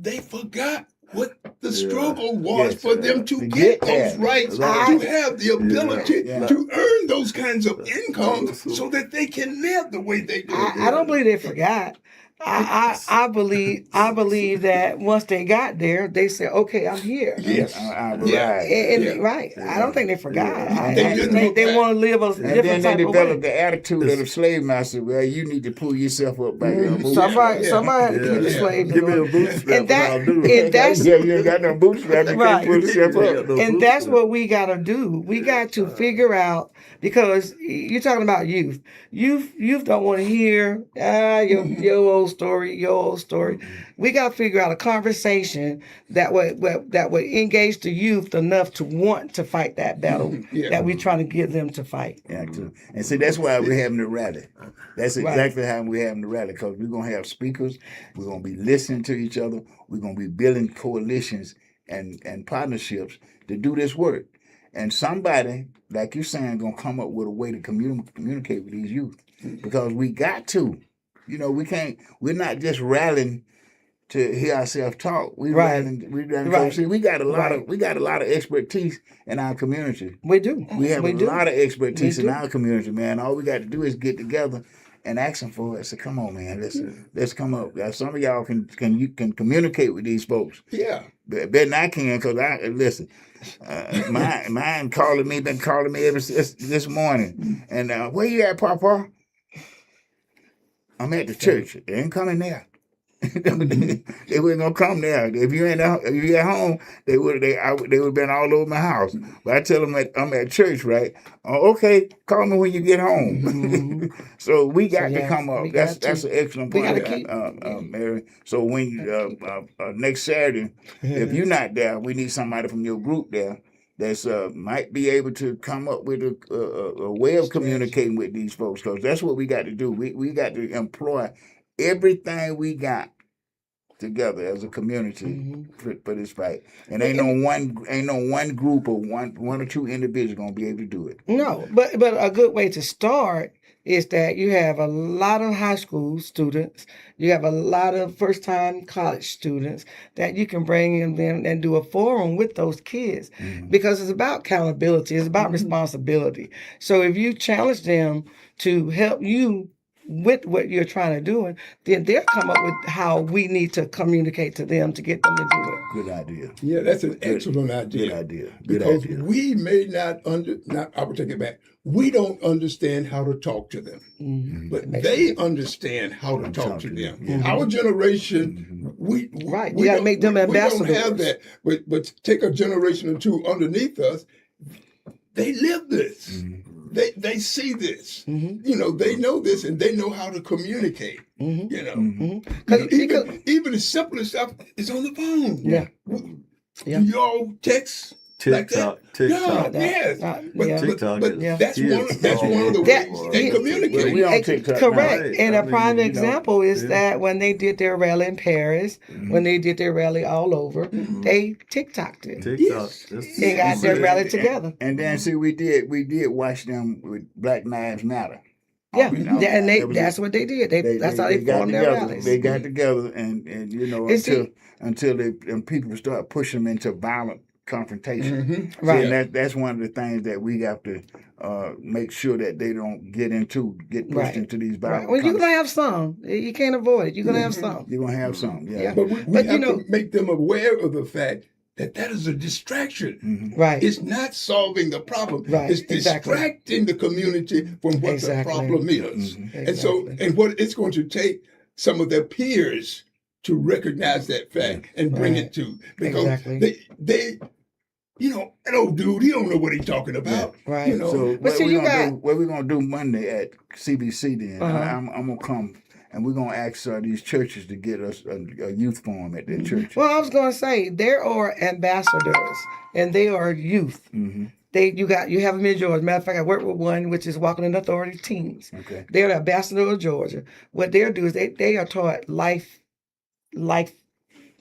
they forgot what the struggle was Yes. for them to To get get those that. rights, Right. to have the ability Yeah. to earn those kinds of incomes so that they can live the way they do. I don't believe they forgot. I believe that once they got there, they said, "Okay, I'm here." Yes. I Yeah. arrived. And right, I don't think they forgot. I They think didn't look they back. want to live a And then different they type of way. developed the attitude of the slave master. Well, you need to pull yourself up by your bootstraps. Somebody had to keep the Yeah. slaves. Give me a going. bootstrap And that- and I'll do it. and that's- yeah, you ain't got no bootstrap. You Right. can't pull yourself Yeah. up. No And that's bootstrap. what we got to do. We got to figure out, because you're talking about youth. Youth don't want to hear your old story, your old story. We got to figure out a conversation that would engage the youth enough to want to fight that battle Yeah. that we're trying to get them to fight. Yeah, too. And see, that's why we're having the rally. That's Right. exactly how we're having the rally, because we're going to have speakers. We're going to be listening to each other. We're going to be building coalitions and partnerships to do this work. And somebody, like you're saying, going to come up with a way to communicate with these youth, because we got to. We're not just rallying to hear ourselves talk. We Right. rallying. Right. See, we got a lot Right. of expertise in our community. We do. We have a do. lot of expertise We in do. our community, man. All we got to do is get together and ask them for it. So come on, man, let's come up. Some of y'all can communicate with these folks. Yeah. Better than I can, because I listen. Mine been calling me ever since this morning. And where you at, Papa? I'm at the church. They ain't coming there. They wasn't gonna come there. If you at home, they would have been all over my house. But I tell them that I'm at church, right? Oh, okay, call me when you get home. So we got to yes, come up. we That's got an excellent we point, gotta keep- Mary. So when next Saturday, if you're not there, we need somebody from your group there that's might be able to come up with a way of communicating with these folks, because that's what we got to do. We got to employ everything we got together as a community for this fight. And ain't no one group or one or two individuals gonna be able to do it. No, but a good way to start is that you have a lot of high school students, you have a lot of first-time college students that you can bring in and do a forum with those kids, because it's about accountability, it's about responsibility. So if you challenge them to help you with what you're trying to do, and then they'll come up with how we need to communicate to them to get them to do it. Good idea. Yeah, that's an Good- excellent idea. Good idea. Good Because idea. we may not I will take it back. We don't understand how to talk to them, but they understand how to talk to them. Yeah. Our generation, we Right. we You gotta don't- make them we don't ambassadors. have that. But take a generation or two underneath us. They live this. They see this. You know, they know this, and they know how to communicate. You know, even the simplest stuff is on the phone. Yeah. Yeah. Do y'all text? Like that? TikTok. Yeah, yes. Yeah. TikTok But is that's kids one of the That- ways they Well, communicate. we on TikTok Correct. Right. And I a mean, prime you know, example is yeah. that when they did their rally in Paris, when they did their rally all over, they TikToked it. TikTok. Yes. They got their rally together. And then see, we did watch them with Black Lives Matter. Yeah, You know, and it was- that's what they did. That's how they got formed their together. rallies. They got together, and you know, And see- until people start pushing them into violent confrontation. See, Right. and that's one of the things that we have to make sure that they don't get pushed Right. into these Right. violent. Well, you're gonna have some. You can't avoid it. You're gonna have some. You're gonna have some, yeah. Yeah. But we But, have you know- to make them aware of the fact that is a distraction. Right. It's not solving the problem. Right, It's exactly. distracting the community from what Exactly. the problem is. And so, Exactly. and what it's going to take some of their peers to recognize that fact and bring Right. it to, because Exactly. they, you know, that old dude, he don't know what he's talking about. Right. You know, So But see, you what we gonna do Monday at CBC then? Uh-huh. I'm gonna come and we're gonna ask these churches to get us a youth forum at their church. Well, I was gonna say there are ambassadors, and they are youth. You have them in Georgia. Matter of fact, I work with one which is Walking in Authority Teens. Okay. They're the ambassador of Georgia. What they'll do is they are taught life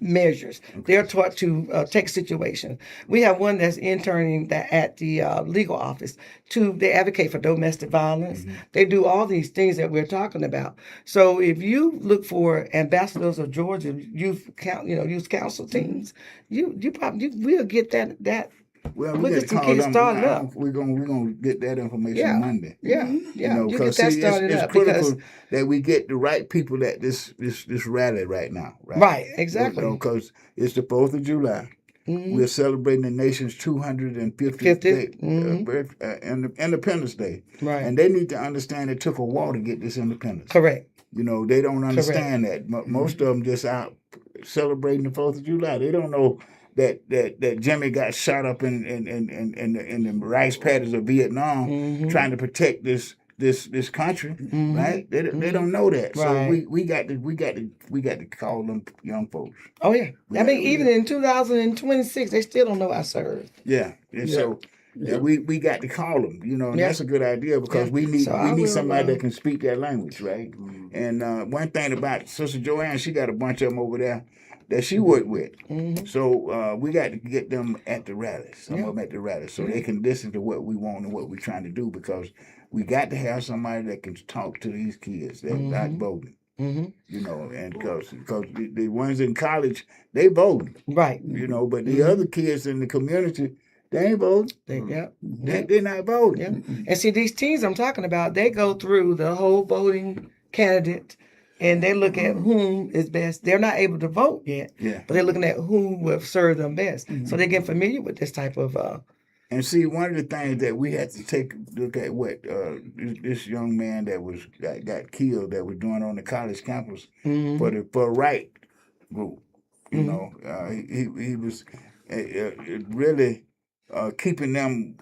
measures. They're taught to take situations. We have one that's interning at the legal office. They advocate for domestic violence. They do all these things that we're talking about. So if you look for ambassadors of Georgia youth council teams, you will get that. Well, We'll we get got to some call kids them. started up. We're gonna get that information Yeah. Monday. Yeah, You you get 'cause that see, started it's up critical because that we get the right people at this rally right now. right, exactly. Because it's the 4th of July. We're celebrating the nation's 250th 50th, day, Independence Day. Right. And they need to understand it took a war to get this independence. Correct. You know, they don't understand that. Most of them just out celebrating the 4th of July. They don't know that Jimmy got shot up in the rice paddies of Vietnam trying to protect this country, right? They don't know that. Right. So we got to call them young folks. Oh yeah. I mean, Yeah. even in 2026, they still don't know I served. Yeah. And so we got to call them, you know, and that's a good idea because Yeah. we need So I will, somebody that can speak that language, right? And one thing about Sister Joanne, she got a bunch of them over there that she worked with. So we got to get them at the rallies, some of them at the rallies, so they can listen to what we want and what we're trying to do because we got to have somebody that can talk to these kids that not voting. You know, and because the ones in college, they voting, Right. you know, but the other kids in the community, they ain't voting. They're not voting. Yeah. And see, these teens I'm talking about, they go through the whole voting candidate and they look at whom is best. They're not able to vote yet, Yeah. but they're looking at who will serve them best. So they get familiar with this type of. And see, one of the things that we had to look at what this young man that got killed that was doing on the college campus for the right group. You know, he was really keeping them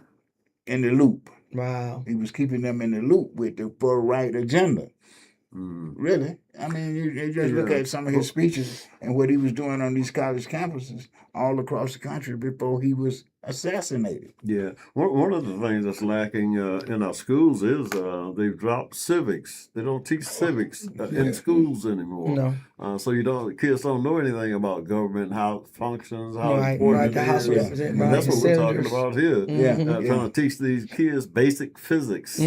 in the loop. Wow. He was keeping them in the loop with the far right agenda. Really, I mean, you just look at some of his speeches and what he was doing on these college campuses all across the country before he was assassinated. Yeah, one of the things that's lacking in our schools is they've dropped civics. They don't teach civics in schools anymore. No. So kids don't know anything about government, how it functions, how Right, important right, it the House is. representatives, And that's right, what the we're talking senators. about here. Yeah, Trying to teach these kids basic physics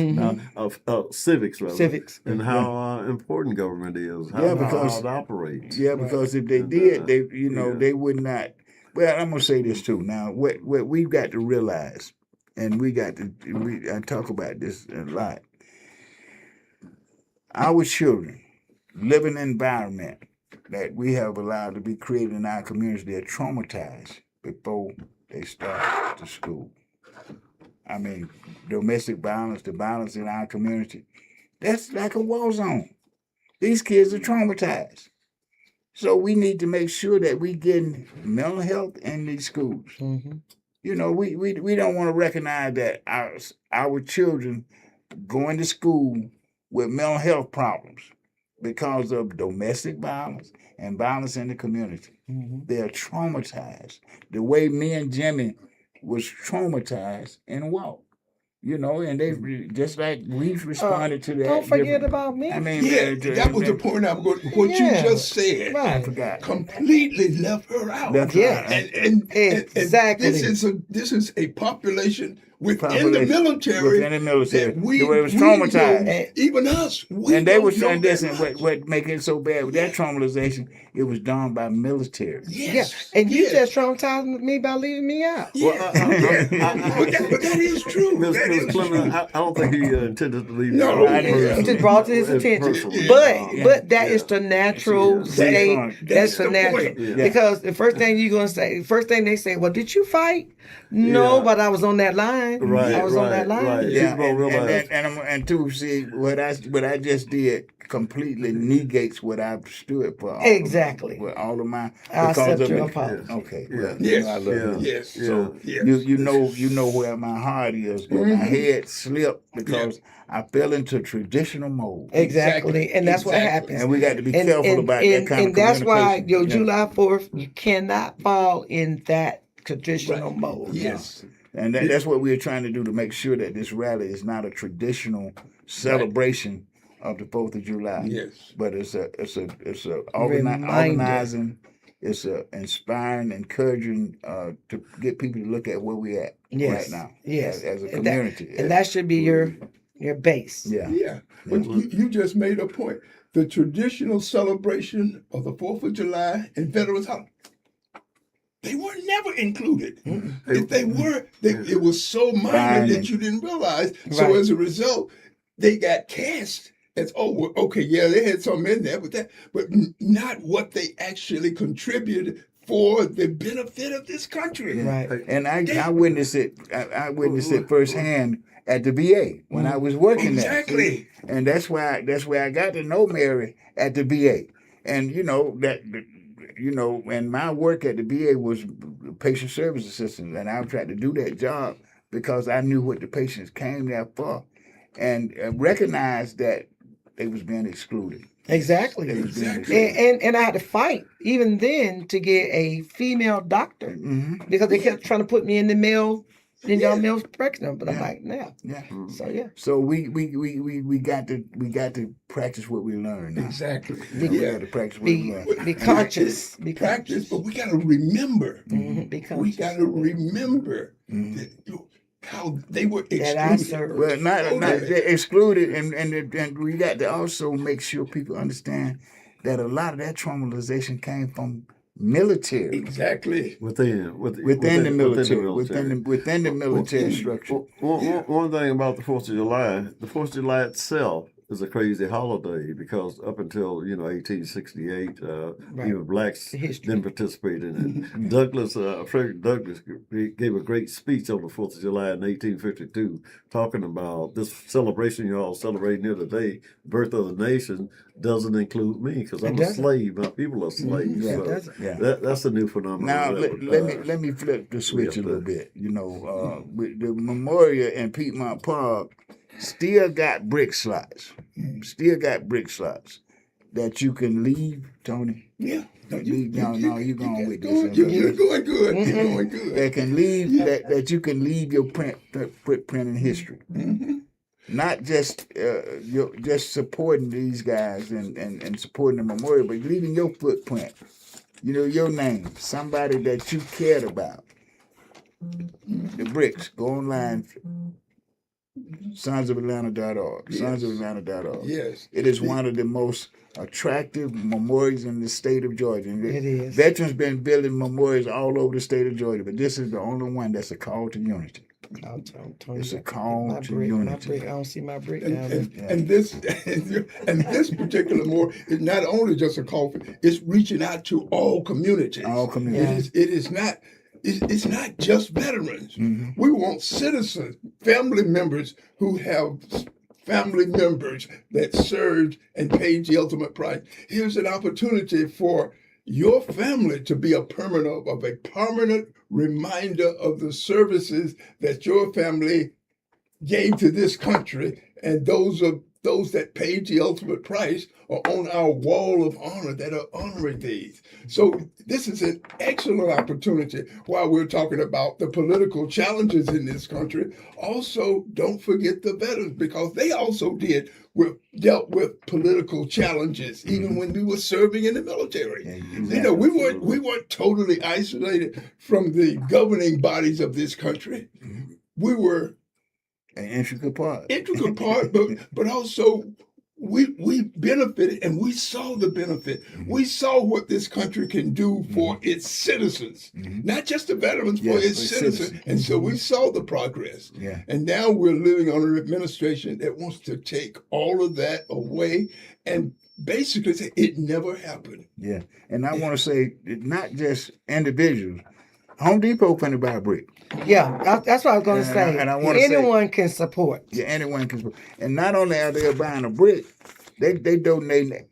of civics, rather, Civics. and how important government is, how, Yeah, because- how it operates. Yeah, because if they did, they would not. Well, I'm gonna say this too. Now, what we've got to realize, and I talk about this a lot. our children living environment that we have allowed to be created in our community, they're traumatized before they start to school. I mean, domestic violence, the violence in our community, that's like a war zone. These kids are traumatized. So we need to make sure that we getting mental health in these schools. Mm-hmm. You know, we don't want to recognize that our children going to school with mental health problems because of domestic violence and violence in the community. Mm-hmm. They are traumatized. The way me and Jimmy was traumatized in a walk. You know, and they just like we've responded to that. Don't forget different- about me. I mean, Yeah, that was the point I was going. What Yeah, you just said I right. forgot. completely left her out. Left Yeah. out. And Exactly. this is a population within the Population military. within the military. that we The way it was we traumatized. know, even us. We And they don't were know saying that this, and much. what make it so bad with that traumatization, it was done by military. Yes, Yeah, and you yes. just traumatized me by leaving me out. Yeah, but that is true. Miss That is Clements, true. I don't think he intended to leave. No, you I out didn't. personally. He just brought to his attention. Personally. But that is Yeah. the natural Yeah. state. That's That's the the natural. point. Yeah. Because the first thing you're gonna say, the first thing they say, well, did you fight? No, Yeah. but I was on that line. Right, I was on that right, line. right. Yeah, People don't realize. and to see what I just did completely negates what I've stood for. Exactly. With all of my I because accept of your the, apology. okay. Yeah. Well, Yes, I love you. yes, So yes. you know where my heart is, but my head slipped because I fell into traditional mode. Exactly. And that's what Exactly. happens. And we got to be careful about that kind of and that's why communication. your Yeah. July 4th, you cannot fall in that traditional Right. mode. Yes. And that's what we're trying to do to make sure that this rally is not a traditional celebration of the 4th of July. Yes. But it's a Reminder. organizing, it's a inspiring, encouraging to get people to look at where we're at Yes. right now. Yes. As a And that- community. And that should be your base. Yeah. Yeah. But you just made a point. The traditional celebration of the 4th of July and Veterans Holiday, they were never included. If they were, it was so minor that you didn't realize. So Right. as a result, they got cast as, oh, well, okay, yeah, they had something in there, but not what they actually contributed for the benefit of this country. Right. And I witnessed it. I witnessed it firsthand at the VA when I was working there. Exactly. And that's why I got to know Mary at the VA. And and my work at the VA was patient service assistant, and I tried to do that job because I knew what the patients came there for, and recognized that they was being excluded. Exactly. They was being Exactly. excluded. And I had to fight even then to get a female doctor because they kept trying to put me in the male spectrum, but I'm like, no. Yeah. So yeah. So we got to practice what we learned. Now. Exactly. We Yeah. got to practice what we learned. Be conscious. Be Practice, conscious. but we got to remember. Be We conscious. got to remember that, how they were That I excluded. served. Well, not Okay. they're excluded, and we got to also make sure people understand that a lot of that traumatization came from military. Exactly. Within the military, within the military structure. One thing about the 4th of July itself is a crazy holiday because up until 1868, even blacks History. didn't participate in it. Frederick Douglass gave a great speech on the 4th of July in 1852, talking about this celebration you're all celebrating here today, birth of the nation, doesn't include me because I'm a slave. My people are slaves. Yeah, So that's a new phenomenon. Now let me flip the switch a little bit. With the memorial in Piedmont Park still got brick slots. Still got brick slots that you can leave, Tony. Yeah. You're going with this. You're going good. You're going good. That can leave that you can leave your footprint in history. Not just just supporting these guys and supporting the memorial, but leaving your footprint. Your name, somebody that you cared about. The bricks, go online, sonsofatlanta.org, Yes. sonsofatlanta.org. Yes. It is one of the most attractive memorials in the state of Georgia. It is. Veterans been building memorials all over the state of Georgia, but this is the only one that's a call to unity. Tony, It's a my call to brick. unity. I don't see my brick And, down there. and this and this particular more is not only just a call, it's reaching out to all communities. All communities. It's not just veterans. Mhm. We want citizens, family members who have family members that served and paid the ultimate price. Here's an opportunity for your family to be a permanent reminder of the services that your family gave to this country, and those that paid the ultimate price are on our wall of honor that are honoring these. So this is an excellent opportunity while we're talking about the political challenges in this country. Also, don't forget the veterans, because they also dealt with political challenges even when we were serving in the military. Yeah, You know, we weren't totally isolated from the governing bodies of this country. We were An intricate part. but also we benefited, and we saw the benefit. We saw what this country can do for its citizens, not just the veterans, for its citizens. And so we saw the progress. Yeah. And now we're living on an administration that wants to take all of that away and basically say it never happened. Yeah. And I want to say, not just individuals. Home Depot finna buy a brick. Yeah, that's what I was going to say. And I wanna anyone can support. Yeah, anyone can. And not only are they buying a brick, they donate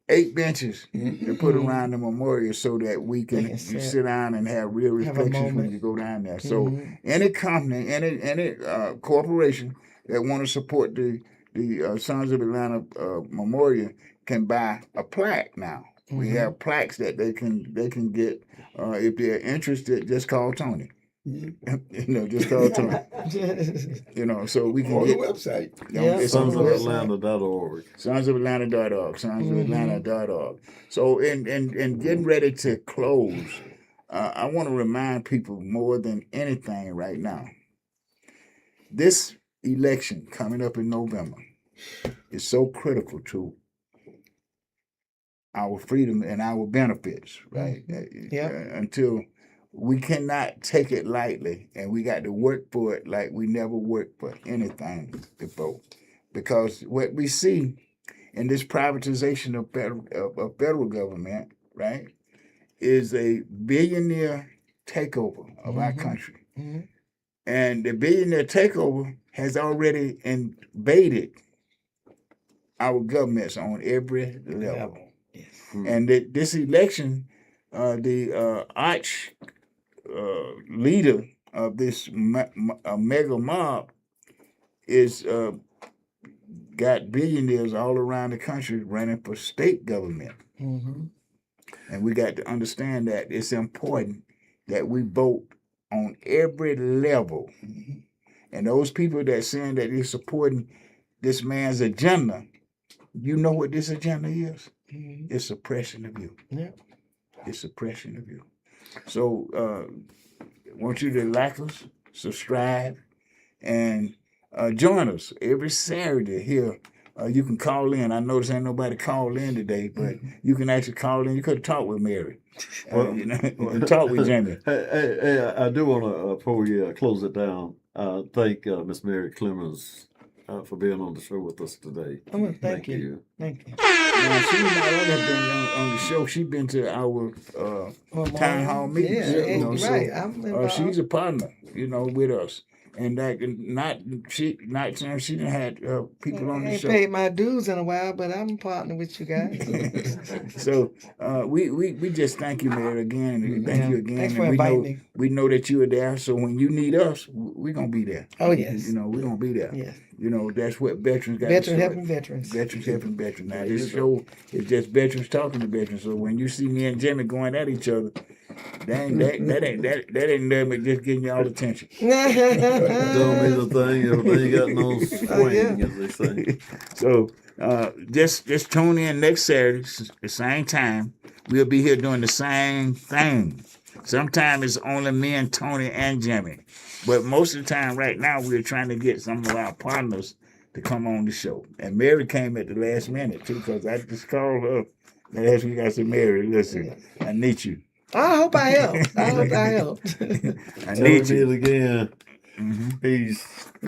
8 benches to put around the memorial so that we can sit down and have real reflections when you go down there. So any company, any corporation that want to support the Sons of Atlanta Memorial can buy a plaque now. We have plaques that they can get if they're interested. Just call Tony. Just call Tony. So we can get the website. It's on the website. Sonsofatlanta.org. Sonsofatlanta.org. Sonsofatlanta.org. So in getting ready to close, I want to remind people more than anything right now. This election coming up in November is so critical to our freedom and our benefits, right? Until we cannot take it lightly, and we got to work for it like we never worked for anything before. Because what we see in this privatization of federal government, right, is a billionaire takeover of our country. And the billionaire takeover has already invaded our governments on every level. And this election, the arch leader of this mega mob is got billionaires all around the country running for state government. And we got to understand that it's important that we vote on every level. And those people that saying that they're supporting this man's agenda, you know what this agenda is? It's suppression of you. It's suppression of you. So I want you to like us, subscribe, and join us every Saturday here. You can call in. I notice ain't nobody called in today, but you can actually call in. You could talk with Merritt. Talk with Jamie. Hey, I do want to, before we close it down, thank Miss Mary Clements for being on the show with us today. Thank you. Thank you. Now, she's not only been on the show, she's been to our town hall meetings. She's a partner, with us. And that she done had people on the show. I ain't paid my dues in a while, but I'm partnering with you guys. So we just thank you, Mary, again. Thank you again. Thanks for inviting me. We know that you are there, so when you need us, we're gonna be there. Oh yes. We're gonna be there. Yes. That's what veterans got. Veterans helping veterans. Veterans helping veterans. Now this show is just veterans talking to veterans. So when you see me and Jimmy going at each other, that ain't nothing just getting y'all attention. Don't mean a thing if they ain't got no swing, as they say. So just tune in next Saturday, the same time. We'll be here doing the same thing. Sometimes it's only me and Tony and Jimmy. But most of the time right now we're trying to get some of our partners to come on the show. And Mary came at the last minute too, because I just called her last week. I said, Mary, listen, I need you. I hope I helped. I need you again. Mm-hmm. He's